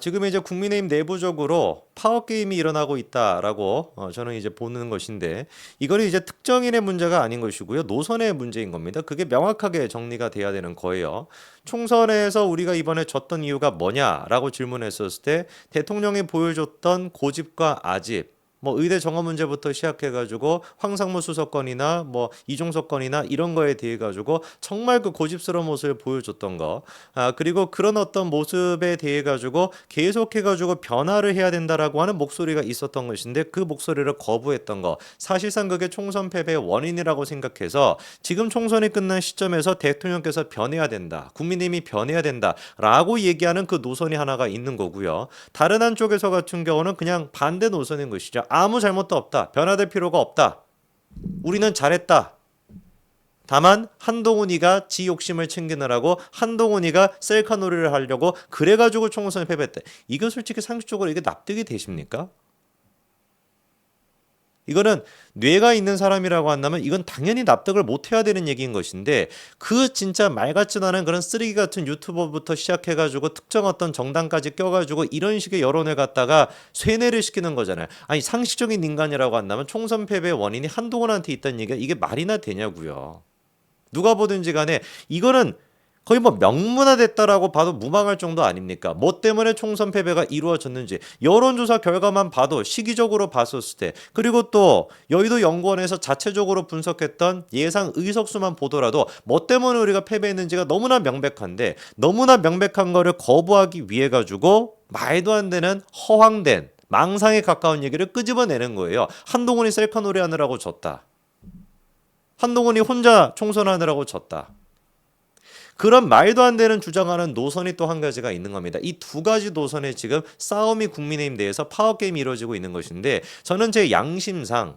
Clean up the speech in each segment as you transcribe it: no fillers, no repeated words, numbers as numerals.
지금 이제 국민의힘 내부적으로 파워 게임이 일어나고 있다라고 저는 이제 보는 것인데 이거는 이제 특정인의 문제가 아닌 것이고요. 노선의 문제인 겁니다. 그게 명확하게 정리가 돼야 되는 거예요. 총선에서 우리가 이번에 졌던 이유가 뭐냐라고 질문했었을 때 대통령이 보여줬던 고집과 아집 뭐 의대 정원 문제부터 시작해가지고 황상무 수석건이나 뭐 이종석 건이나 이런 거에 대해 가지고 정말 그 고집스러운 모습을 보여줬던 거, 그리고 그런 어떤 모습에 대해 가지고 계속해가지고 변화를 해야 된다라고 하는 목소리가 있었던 것인데 그 목소리를 거부했던 거, 사실상 그게 총선 패배의 원인이라고 생각해서 지금 총선이 끝난 시점에서 대통령께서 변해야 된다, 국민의힘이 변해야 된다라고 얘기하는 그 노선이 하나가 있는 거고요. 다른 한쪽에서 같은 경우는 그냥 반대 노선인 것이죠. 아무 잘못도 없다. 변화될 필요가 없다. 우리는 잘했다. 다만 한동훈이가 지 욕심을 챙기느라고 한동훈이가 셀카 놀이를 하려고 그래가지고 총선을 패배했다. 이건 솔직히 상식적으로 이게 납득이 되십니까? 이거는 뇌가 있는 사람이라고 한다면 이건 당연히 납득을 못 해야 되는 얘기인 것인데 그 진짜 말 같지도 않은 그런 쓰레기 같은 유튜버부터 시작해가지고 특정 어떤 정당까지 껴가지고 이런 식의 여론을 갖다가 쇠뇌를 시키는 거잖아요. 아니 상식적인 인간이라고 한다면 총선 패배의 원인이 한동훈한테 있다는 얘기가 이게 말이나 되냐고요. 누가 보든지 간에 이거는 거의 뭐 명문화됐다라고 봐도 무방할 정도 아닙니까? 뭐 때문에 총선 패배가 이루어졌는지 여론조사 결과만 봐도 시기적으로 봤었을 때, 그리고 또 여의도 연구원에서 자체적으로 분석했던 예상 의석수만 보더라도 뭐 때문에 우리가 패배했는지가 너무나 명백한데, 너무나 명백한 거를 거부하기 위해 가지고 말도 안 되는 허황된 망상에 가까운 얘기를 끄집어내는 거예요. 한동훈이 셀카 노래하느라고 졌다. 한동훈이 혼자 총선하느라고 졌다. 그런 말도 안 되는 주장하는 노선이 또 한 가지가 있는 겁니다. 이 두 가지 노선의 지금 싸움이 국민의힘 내에서 파워게임이 이루어지고 있는 것인데, 저는 제 양심상,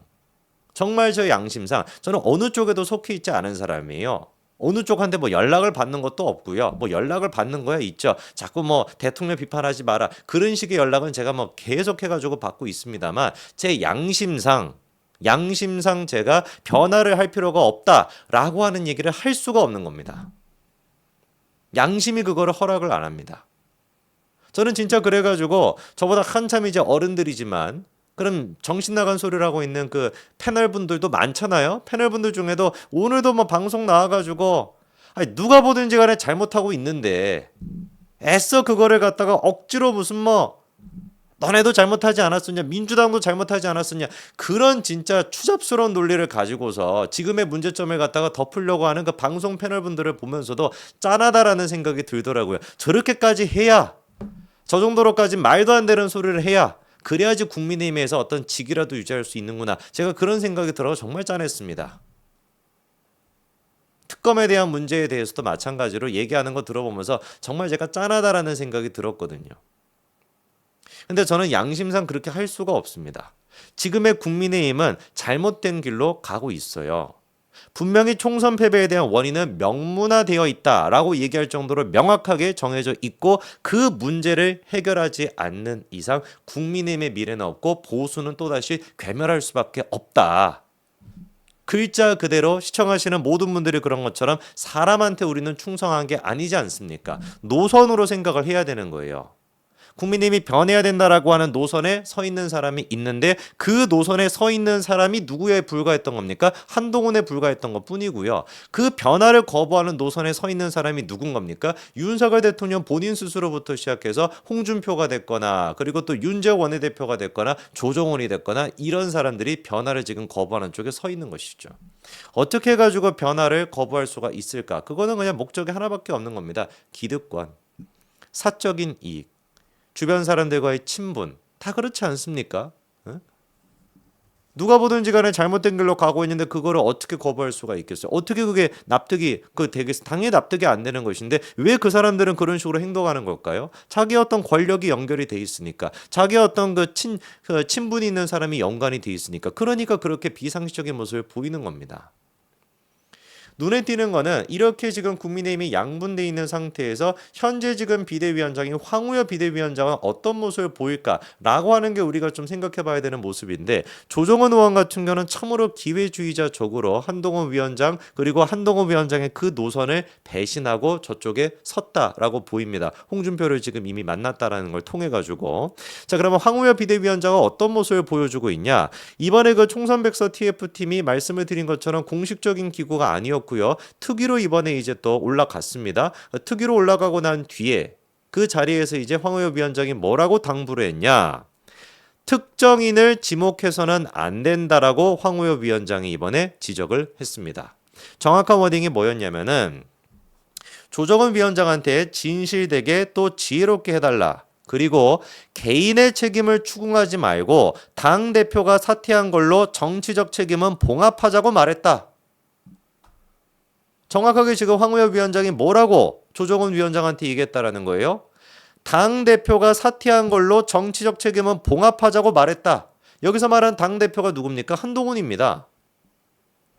정말 제 양심상 저는 어느 쪽에도 속해 있지 않은 사람이에요. 어느 쪽한테 뭐 연락을 받는 것도 없고요. 뭐 연락을 받는 거야 있죠. 자꾸 뭐 대통령 비판하지 마라, 그런 식의 연락은 제가 뭐 계속해가지고 받고 있습니다만, 제 양심상 제가 변화를 할 필요가 없다라고 하는 얘기를 할 수가 없는 겁니다. 양심이 그거를 허락을 안 합니다. 저는 진짜 그래가지고 저보다 한참 이제 어른들이지만 그럼 정신 나간 소리를 하고 있는 그 패널 분들도 많잖아요. 패널 분들 중에도 오늘도 뭐 방송 나와가지고 아니 누가 보든지 간에 잘못하고 있는데 애써 그거를 갖다가 억지로 무슨 뭐 너네도 잘못하지 않았었냐, 민주당도 잘못하지 않았었냐, 그런 진짜 추잡스러운 논리를 가지고서 지금의 문제점을 갖다가 덮으려고 하는 그 방송 패널분들을 보면서도 짠하다라는 생각이 들더라고요. 저렇게까지 해야, 저 정도로까지 말도 안 되는 소리를 해야 그래야지 국민의힘에서 어떤 직이라도 유지할 수 있는구나, 제가 그런 생각이 들어서 정말 짠했습니다. 특검에 대한 문제에 대해서도 마찬가지로 얘기하는 거 들어보면서 정말 제가 짠하다라는 생각이 들었거든요. 근데 저는 양심상 그렇게 할 수가 없습니다. 지금의 국민의힘은 잘못된 길로 가고 있어요. 분명히 총선 패배에 대한 원인은 명문화되어 있다라고 얘기할 정도로 명확하게 정해져 있고, 그 문제를 해결하지 않는 이상 국민의힘의 미래는 없고 보수는 또다시 괴멸할 수밖에 없다. 글자 그대로 시청하시는 모든 분들이 그런 것처럼 사람한테 우리는 충성한 게 아니지 않습니까? 노선으로 생각을 해야 되는 거예요. 국민의힘이 변해야 된다라고 하는 노선에 서 있는 사람이 있는데 그 노선에 서 있는 사람이 누구에 불과했던 겁니까? 한동훈에 불과했던 것 뿐이고요. 그 변화를 거부하는 노선에 서 있는 사람이 누군 겁니까? 윤석열 대통령 본인 스스로부터 시작해서 홍준표가 됐거나, 그리고 또 윤재호 원내대표가 됐거나, 조정원이 됐거나, 이런 사람들이 변화를 지금 거부하는 쪽에 서 있는 것이죠. 어떻게 해가지고 변화를 거부할 수가 있을까? 그거는 그냥 목적이 하나밖에 없는 겁니다. 기득권, 사적인 이익, 주변 사람들과의 친분, 다 그렇지 않습니까? 응? 누가 보든지 간에 잘못된 길로 가고 있는데 그거를 어떻게 거부할 수가 있겠어요? 어떻게 그게 납득이 되겠어요? 당연히 납득이 안 되는 것인데 왜 그 사람들은 그런 식으로 행동하는 걸까요? 자기 어떤 권력이 연결이 돼 있으니까, 자기 어떤 그 친분이 있는 사람이 연관이 돼 있으니까, 그러니까 그렇게 비상식적인 모습을 보이는 겁니다. 눈에 띄는 거는 이렇게 지금 국민의힘이 양분돼 있는 상태에서 현재 지금 비대위원장인 황우여 비대위원장은 어떤 모습을 보일까라고 하는 게 우리가 좀 생각해 봐야 되는 모습인데, 조정원 의원 같은 경우는 참으로 기회주의자적으로 한동훈 위원장 그리고 한동훈 위원장의 그 노선을 배신하고 저쪽에 섰다라고 보입니다. 홍준표를 지금 이미 만났다라는 걸 통해 가지고. 자, 그러면 황우여 비대위원장은 어떤 모습을 보여주고 있냐? 이번에 그 총선백서 TF팀이 말씀을 드린 것처럼 공식적인 기구가 아니었고요. 특위로 이번에 이제 또 올라갔습니다. 특위로 올라가고 난 뒤에 그 자리에서 이제 황우여 위원장이 뭐라고 당부를 했냐? 특정인을 지목해서는 안 된다라고 황우여 위원장이 이번에 지적을 했습니다. 정확한 워딩이 뭐였냐면은 조정은 위원장한테 진실되게 또 지혜롭게 해달라. 그리고 개인의 책임을 추궁하지 말고 당대표가 사퇴한 걸로 정치적 책임은 봉합하자고 말했다. 정확하게 지금 황우여 위원장이 뭐라고 조정은 위원장한테 얘기했다라는 거예요? 당대표가 사퇴한 걸로 정치적 책임은 봉합하자고 말했다. 여기서 말한 당대표가 누굽니까? 한동훈입니다.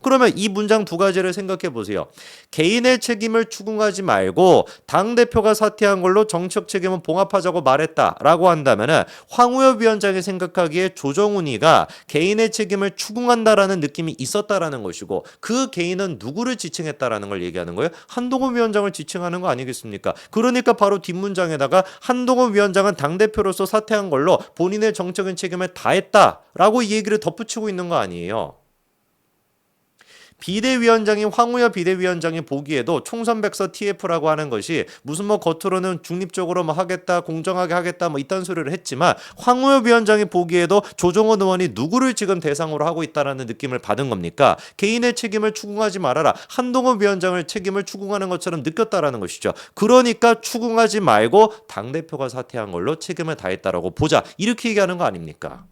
그러면 이 문장 두 가지를 생각해 보세요. 개인의 책임을 추궁하지 말고 당대표가 사퇴한 걸로 정치적 책임은 봉합하자고 말했다라고 한다면 황우여 위원장이 생각하기에 조정훈이가 개인의 책임을 추궁한다라는 느낌이 있었다라는 것이고, 그 개인은 누구를 지칭했다라는 걸 얘기하는 거예요? 한동훈 위원장을 지칭하는 거 아니겠습니까? 그러니까 바로 뒷문장에다가 한동훈 위원장은 당대표로서 사퇴한 걸로 본인의 정적인 책임을 다했다라고 이 얘기를 덧붙이고 있는 거 아니에요. 비대위원장인 황우여 비대위원장이 보기에도 총선백서 TF라고 하는 것이 무슨 뭐 겉으로는 중립적으로 뭐 하겠다, 공정하게 하겠다 뭐 이딴 소리를 했지만, 황우여 위원장이 보기에도 조정원 의원이 누구를 지금 대상으로 하고 있다라는 느낌을 받은 겁니까? 개인의 책임을 추궁하지 말아라. 한동훈 위원장을 책임을 추궁하는 것처럼 느꼈다라는 것이죠. 그러니까 추궁하지 말고 당대표가 사퇴한 걸로 책임을 다했다라고 보자. 이렇게 얘기하는 거 아닙니까?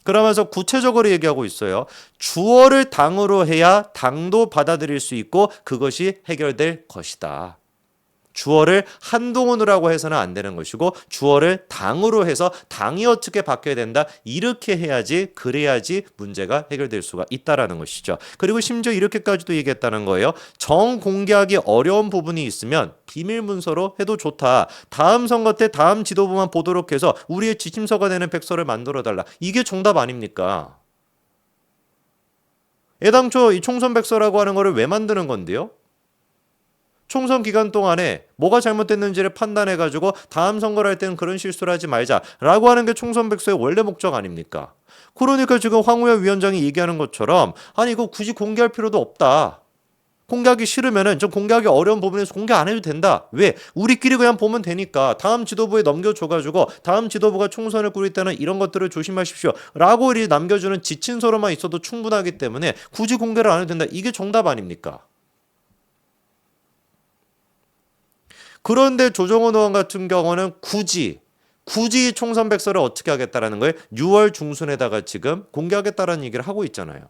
그러면서 구체적으로 얘기하고 있어요. 주어를 당으로 해야 당도 받아들일 수 있고 그것이 해결될 것이다. 주어를 한동훈이라고 해서는 안 되는 것이고 주어를 당으로 해서 당이 어떻게 바뀌어야 된다. 이렇게 해야지, 그래야지 문제가 해결될 수가 있다라는 것이죠. 그리고 심지어 이렇게까지도 얘기했다는 거예요. 정공개하기 어려운 부분이 있으면 비밀 문서로 해도 좋다. 다음 선거 때 다음 지도부만 보도록 해서 우리의 지침서가 되는 백서를 만들어달라. 이게 정답 아닙니까? 애당초 이 총선 백서라고 하는 거를 왜 만드는 건데요? 총선 기간 동안에 뭐가 잘못됐는지를 판단해가지고 다음 선거를 할 때는 그런 실수를 하지 말자라고 하는 게 총선 백서의 원래 목적 아닙니까? 그러니까 지금 황우여 위원장이 얘기하는 것처럼 아니 이거 굳이 공개할 필요도 없다. 공개하기 싫으면은 좀 공개하기 어려운 부분에서 공개 안 해도 된다. 왜? 우리끼리 그냥 보면 되니까 다음 지도부에 넘겨줘가지고 다음 지도부가 총선을 꾸릴 때는 이런 것들을 조심하십시오 라고 이렇게 남겨주는 지침서로만 있어도 충분하기 때문에 굳이 공개를 안 해도 된다. 이게 정답 아닙니까? 그런데 조정원 의원 같은 경우는 굳이 총선 백서를 어떻게 하겠다라는 거예요? 6월 중순에다가 지금 공개하겠다라는 얘기를 하고 있잖아요.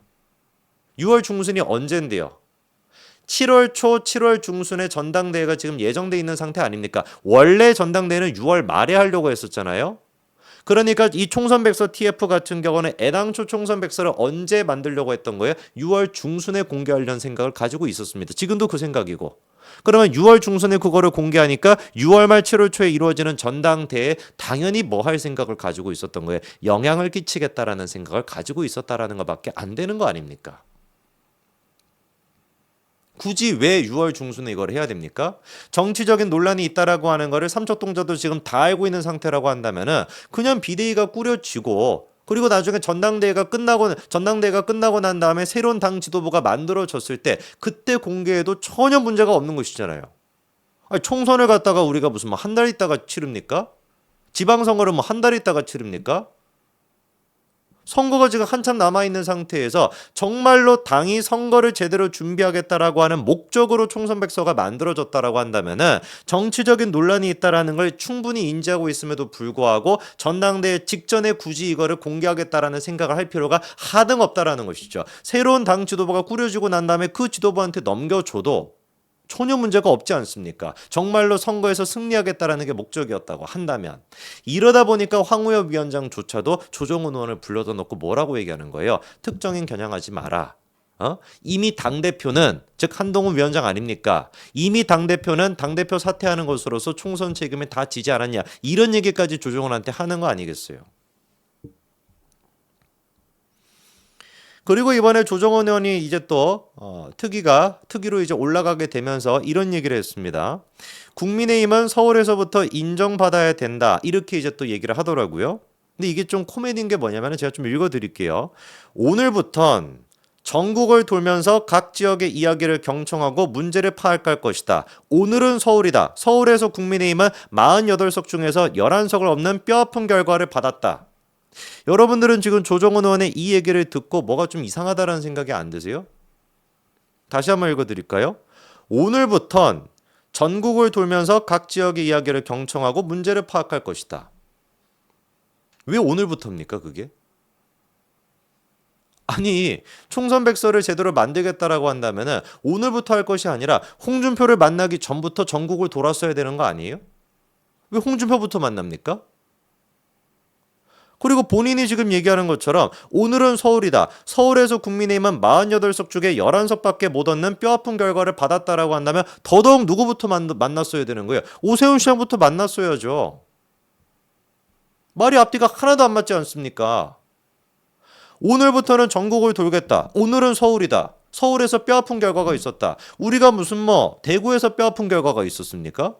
6월 중순이 언젠데요? 7월 초, 7월 중순에 전당대회가 지금 예정돼 있는 상태 아닙니까? 원래 전당대회는 6월 말에 하려고 했었잖아요. 그러니까 이 총선백서 TF 같은 경우는 애당초 총선백서를 언제 만들려고 했던 거예요? 6월 중순에 공개하려는 생각을 가지고 있었습니다. 지금도 그 생각이고. 그러면 6월 중순에 그거를 공개하니까 6월 말 7월 초에 이루어지는 전당대회에 당연히 뭐 할 생각을 가지고 있었던 거예요? 영향을 끼치겠다라는 생각을 가지고 있었다라는 것밖에 안 되는 거 아닙니까? 굳이 왜 6월 중순에 이걸 해야 됩니까? 정치적인 논란이 있다라고 하는 거를 삼척동자도 지금 다 알고 있는 상태라고 한다면은 그냥 비대위가 꾸려지고 그리고 나중에 전당대회가 끝나고 난 다음에 새로운 당 지도부가 만들어졌을 때 그때 공개해도 전혀 문제가 없는 것이잖아요. 아니, 총선을 갖다가 우리가 무슨 뭐 한 달 있다가 치릅니까? 지방선거를 뭐 한 달 있다가 치릅니까? 선거가 지금 한참 남아있는 상태에서 정말로 당이 선거를 제대로 준비하겠다라고 하는 목적으로 총선백서가 만들어졌다라고 한다면은 정치적인 논란이 있다라는 걸 충분히 인지하고 있음에도 불구하고 전당대회 직전에 굳이 이거를 공개하겠다라는 생각을 할 필요가 하등 없다라는 것이죠. 새로운 당 지도부가 꾸려지고 난 다음에 그 지도부한테 넘겨줘도 전혀 문제가 없지 않습니까? 정말로 선거에서 승리하겠다라는 게 목적이었다고 한다면. 이러다 보니까 황우여 위원장조차도 조정훈 의원을 불러다 놓고 뭐라고 얘기하는 거예요? 특정인 겨냥하지 마라. 이미 당대표는 즉 한동훈 위원장 아닙니까? 이미 당대표는 당대표 사퇴하는 것으로서 총선 책임을 다 지지 않았냐. 이런 얘기까지 조정원한테 하는 거 아니겠어요? 그리고 이번에 조정원 의원이 이제 또 특위로 이제 올라가게 되면서 이런 얘기를 했습니다. 국민의힘은 서울에서부터 인정받아야 된다. 이렇게 이제 또 얘기를 하더라고요. 근데 이게 좀 코미디인 게 뭐냐면 제가 좀 읽어드릴게요. 오늘부턴 전국을 돌면서 각 지역의 이야기를 경청하고 문제를 파악할 것이다. 오늘은 서울이다. 서울에서 국민의힘은 48석 중에서 11석을 없는 뼈아픈 결과를 받았다. 여러분들은 지금 조정원 의원의 이 얘기를 듣고 뭐가 좀 이상하다라는 생각이 안 드세요? 다시 한번 읽어드릴까요? 오늘부턴 전국을 돌면서 각 지역의 이야기를 경청하고 문제를 파악할 것이다. 왜 오늘부터입니까, 그게? 아니, 총선 백서를 제대로 만들겠다라고 한다면 오늘부터 할 것이 아니라 홍준표를 만나기 전부터 전국을 돌았어야 되는 거 아니에요? 왜 홍준표부터 만납니까? 그리고 본인이 지금 얘기하는 것처럼 오늘은 서울이다. 서울에서 국민의힘은 48석 중에 11석밖에 못 얻는 뼈아픈 결과를 받았다라고 한다면 더더욱 누구부터 만났어야 되는 거예요? 오세훈 시장부터 만났어야죠. 말이 앞뒤가 하나도 안 맞지 않습니까? 오늘부터는 전국을 돌겠다. 오늘은 서울이다. 서울에서 뼈아픈 결과가 있었다. 우리가 무슨 대구에서 뼈아픈 결과가 있었습니까?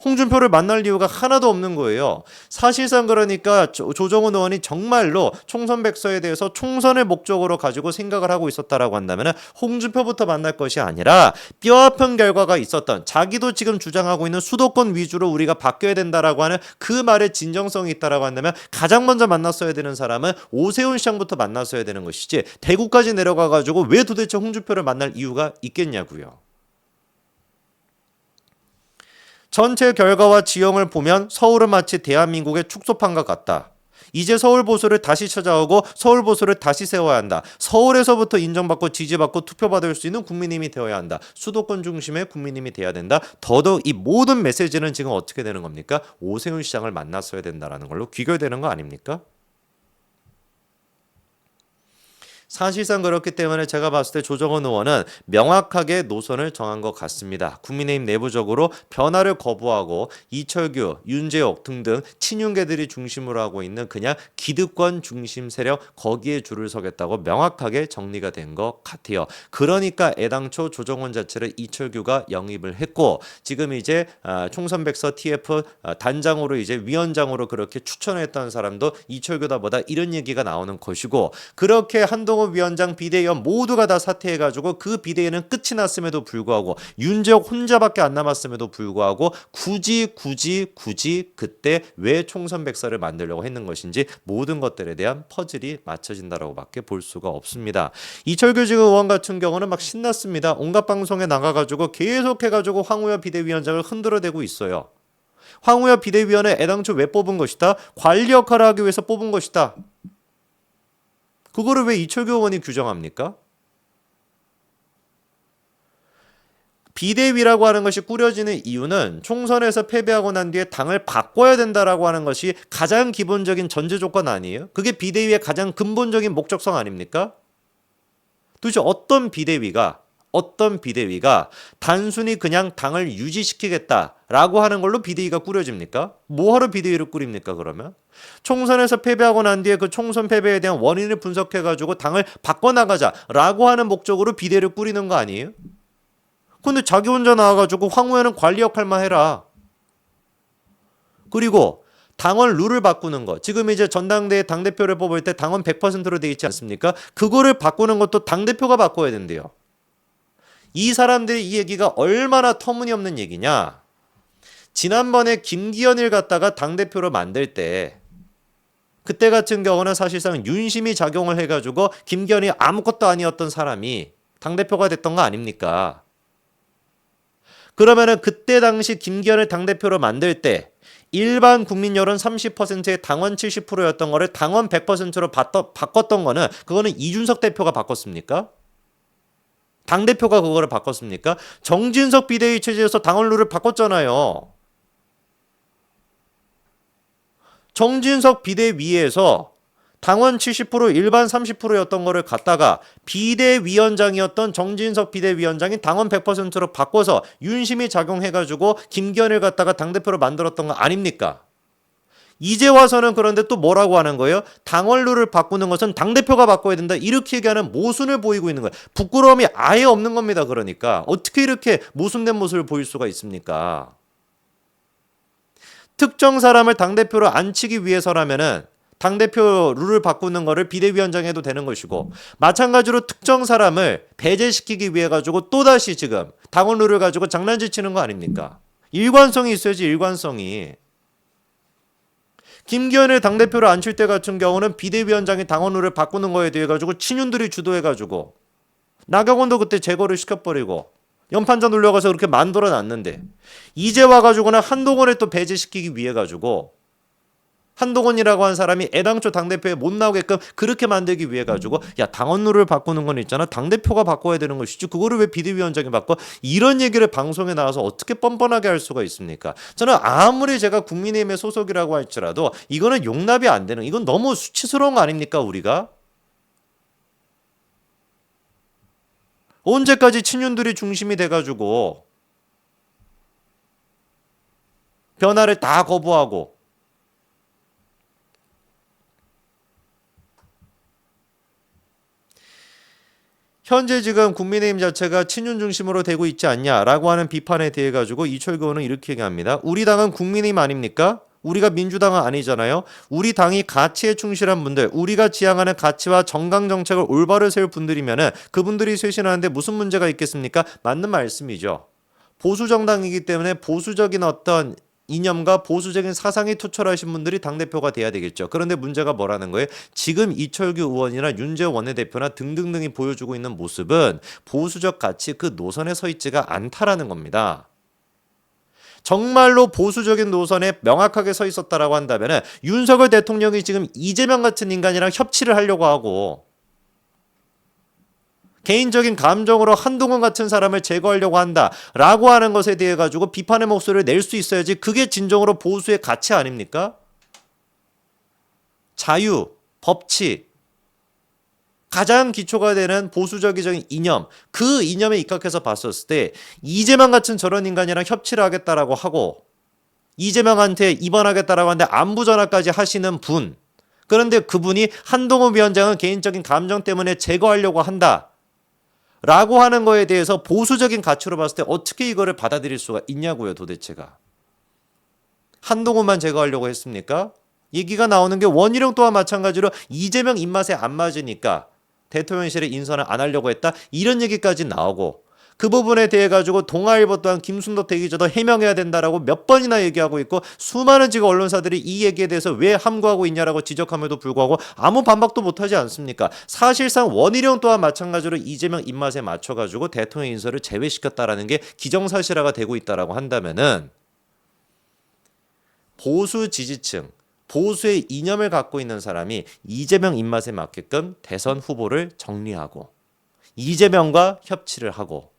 홍준표를 만날 이유가 하나도 없는 거예요. 사실상 그러니까 조정훈 의원이 정말로 총선 백서에 대해서 총선을 목적으로 가지고 생각을 하고 있었다라고 한다면 홍준표부터 만날 것이 아니라 뼈아픈 결과가 있었던 자기도 지금 주장하고 있는 수도권 위주로 우리가 바뀌어야 된다라고 하는 그 말에 진정성이 있다라고 한다면 가장 먼저 만났어야 되는 사람은 오세훈 시장부터 만났어야 되는 것이지 대구까지 내려가 가지고 왜 도대체 홍준표를 만날 이유가 있겠냐고요. 전체 결과와 지형을 보면 서울은 마치 대한민국의 축소판과 같다. 이제 서울 보수를 다시 찾아오고 서울 보수를 다시 세워야 한다. 서울에서부터 인정받고 지지받고 투표받을 수 있는 국민힘이 되어야 한다. 수도권 중심의 국민힘이 돼야 된다. 더더욱 이 모든 메시지는 지금 어떻게 되는 겁니까? 오세훈 시장을 만났어야 된다는 걸로 귀결되는 거 아닙니까? 사실상 그렇기 때문에 제가 봤을 때 조정원 의원은 명확하게 노선을 정한 것 같습니다. 국민의힘 내부적으로 변화를 거부하고 이철규, 윤재옥 등등 친윤계들이 중심으로 하고 있는 그냥 기득권 중심 세력 거기에 줄을 서겠다고 명확하게 정리가 된 것 같아요. 그러니까 애당초 조정원 자체를 이철규가 영입을 했고 지금 이제 총선 백서 TF 단장으로 이제 위원장으로 그렇게 추천했던 사람도 이철규다 보다 이런 얘기가 나오는 것이고 그렇게 한동훈 위원장 비대위원 모두가 다 사퇴해가지고 그 비대위는 끝이 났음에도 불구하고 윤재옥 혼자밖에 안 남았음에도 불구하고 굳이 그때 왜 총선 백서를 만들려고 했는 것인지 모든 것들에 대한 퍼즐이 맞춰진다라고밖에 볼 수가 없습니다. 이철규 지금 의원 같은 경우는 막 신났습니다. 온갖 방송에 나가가지고 계속해가지고 황우여 비대위원장을 흔들어대고 있어요. 황우여 비대위원을 애당초 왜 뽑은 것이다? 관리 역할을 하기 위해서 뽑은 것이다. 그거를 왜 이철규 의원이 규정합니까? 비대위라고 하는 것이 꾸려지는 이유는 총선에서 패배하고 난 뒤에 당을 바꿔야 된다라고 하는 것이 가장 기본적인 전제 조건 아니에요? 그게 비대위의 가장 근본적인 목적성 아닙니까? 도대체 어떤 비대위가 단순히 그냥 당을 유지시키겠다라고 하는 걸로 비대위가 꾸려집니까? 뭐하러 비대위를 꾸립니까 그러면? 총선에서 패배하고 난 뒤에 그 총선 패배에 대한 원인을 분석해가지고 당을 바꿔나가자라고 하는 목적으로 비대위를 꾸리는 거 아니에요? 근데 자기 혼자 나와가지고 황우여는 관리 역할만 해라. 그리고 당원 룰을 바꾸는 거. 지금 이제 전당대회 당대표를 뽑을 때 당원 100%로 돼 있지 않습니까? 그거를 바꾸는 것도 당대표가 바꿔야 된대요. 이 사람들이 이 얘기가 얼마나 터무니없는 얘기냐. 지난번에 김기현을 갖다가 당대표로 만들 때 그때 같은 경우는 사실상 윤심이 작용을 해가지고 김기현이 아무것도 아니었던 사람이 당대표가 됐던 거 아닙니까? 그러면은 그때 당시 김기현을 당대표로 만들 때 일반 국민 여론 30%의 당원 70%였던 거를 당원 100%로 바꿨던 거는 그거는 이준석 대표가 바꿨습니까? 당대표가 그거를 바꿨습니까? 정진석 비대위 체제에서 당원 룰을 바꿨잖아요. 정진석 비대위에서 당원 70% 일반 30%였던 거를 갖다가 비대위원장이었던 정진석 비대위원장이 당원 100%로 바꿔서 윤심이 작용해가지고 김기현을 갖다가 당대표로 만들었던 거 아닙니까? 이제 와서는 그런데 또 뭐라고 하는 거예요? 당원 룰을 바꾸는 것은 당대표가 바꿔야 된다. 이렇게 얘기하는 모순을 보이고 있는 거예요. 부끄러움이 아예 없는 겁니다. 그러니까 어떻게 이렇게 모순된 모습을 보일 수가 있습니까? 특정 사람을 당대표로 앉히기 위해서라면은 당대표 룰을 바꾸는 거를 비대위원장이 해도 되는 것이고, 마찬가지로 특정 사람을 배제시키기 위해 가지고 또다시 지금 당원 룰을 가지고 장난질 치는 거 아닙니까? 일관성이 있어야지. 일관성이. 김기현을 당대표로 앉힐 때 같은 경우는 비대위원장이 당원 룰을 바꾸는 거에 대해 가지고 친윤들이 주도해가지고 나경원도 그때 제거를 시켜버리고 연판장 돌려가서 그렇게 만들어 놨는데, 이제 와가지고는 한동훈을 또 배제시키기 위해 가지고 한동훈이라고 한 사람이 애당초 당대표에 못 나오게끔 그렇게 만들기 위해 가지고, 야, 당원 룰을 바꾸는 건 있잖아, 당대표가 바꿔야 되는 것이지 그거를 왜 비대위원장이 바꿔? 이런 얘기를 방송에 나와서 어떻게 뻔뻔하게 할 수가 있습니까? 저는 아무리 제가 국민의힘의 소속이라고 할지라도 이거는 용납이 안 되는, 이건 너무 수치스러운 거 아닙니까? 우리가 언제까지 친윤들이 중심이 돼가지고 변화를 다 거부하고, 현재 지금 국민의힘 자체가 친윤 중심으로 되고 있지 않냐라고 하는 비판에 대해 가지고 이철규 의원은 이렇게 얘기합니다. 우리 당은 국민의힘 아닙니까? 우리가 민주당은 아니잖아요. 우리 당이 가치에 충실한 분들, 우리가 지향하는 가치와 정강 정책을 올바로 세울 분들이면은 그분들이 쇄신하는데 무슨 문제가 있겠습니까? 맞는 말씀이죠. 보수 정당이기 때문에 보수적인 어떤 이념과 보수적인 사상이 투철하신 분들이 당대표가 돼야 되겠죠. 그런데 문제가 뭐라는 거예요? 지금 이철규 의원이나 윤재호 원내대표나 등등등이 보여주고 있는 모습은 보수적 가치 그 노선에 서 있지가 않다라는 겁니다. 정말로 보수적인 노선에 명확하게 서 있었다라고 한다면 윤석열 대통령이 지금 이재명 같은 인간이랑 협치를 하려고 하고 개인적인 감정으로 한동훈 같은 사람을 제거하려고 한다라고 하는 것에 대해 가지고 비판의 목소리를 낼 수 있어야지. 그게 진정으로 보수의 가치 아닙니까? 자유, 법치, 가장 기초가 되는 보수적인 이념, 그 이념에 입각해서 봤었을 때 이재명 같은 저런 인간이랑 협치를 하겠다라고 하고 이재명한테 입원하겠다라고 하는데 안부 전화까지 하시는 분, 그런데 그분이 한동훈 위원장은 개인적인 감정 때문에 제거하려고 한다 라고 하는 거에 대해서 보수적인 가치로 봤을 때 어떻게 이거를 받아들일 수가 있냐고요, 도대체가. 한동훈만 제거하려고 했습니까? 얘기가 나오는 게 원희룡 또한 마찬가지로 이재명 입맛에 안 맞으니까 대통령실에 인선을 안 하려고 했다, 이런 얘기까지 나오고, 그 부분에 대해 가지고 동아일보 또한 김순덕 대기자도 해명해야 된다라고 몇 번이나 얘기하고 있고, 수많은 지금 언론사들이 이 얘기에 대해서 왜 함구하고 있냐라고 지적함에도 불구하고 아무 반박도 못하지 않습니까? 사실상 원희룡 또한 마찬가지로 이재명 입맛에 맞춰가지고 대통령 인선을 제외시켰다라는 게 기정사실화가 되고 있다라고 한다면은 보수 지지층, 보수의 이념을 갖고 있는 사람이 이재명 입맛에 맞게끔 대선 후보를 정리하고 이재명과 협치를 하고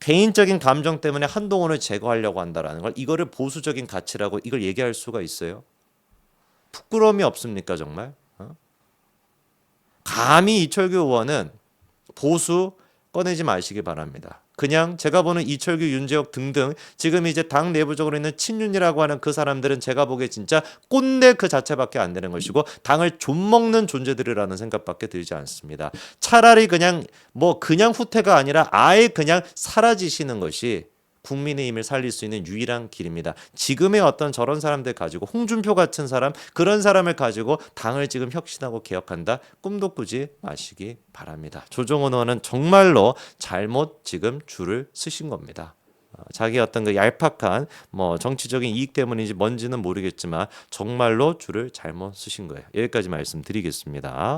개인적인 감정 때문에 한동훈을 제거하려고 한다라는 걸, 이거를 보수적인 가치라고 이걸 얘기할 수가 있어요? 부끄러움이 없습니까 정말? 감히 이철규 의원은 보수 꺼내지 마시기 바랍니다. 그냥 제가 보는 이철규, 윤재옥 등등 지금 이제 당 내부적으로 있는 친윤이라고 하는 그 사람들은 제가 보기에 진짜 꼰대 그 자체밖에 안 되는 것이고 당을 좀먹는 존재들이라는 생각밖에 들지 않습니다. 차라리 그냥 그냥 후퇴가 아니라 아예 그냥 사라지시는 것이 국민의힘을 살릴 수 있는 유일한 길입니다. 지금의 어떤 저런 사람들 가지고, 홍준표 같은 사람, 그런 사람을 가지고 당을 지금 혁신하고 개혁한다, 꿈도 꾸지 마시기 바랍니다. 조정원 의원은 정말로 잘못 지금 줄을 쓰신 겁니다. 자기 어떤 그 얄팍한 정치적인 이익 때문인지 뭔지는 모르겠지만 정말로 줄을 잘못 쓰신 거예요. 여기까지 말씀드리겠습니다.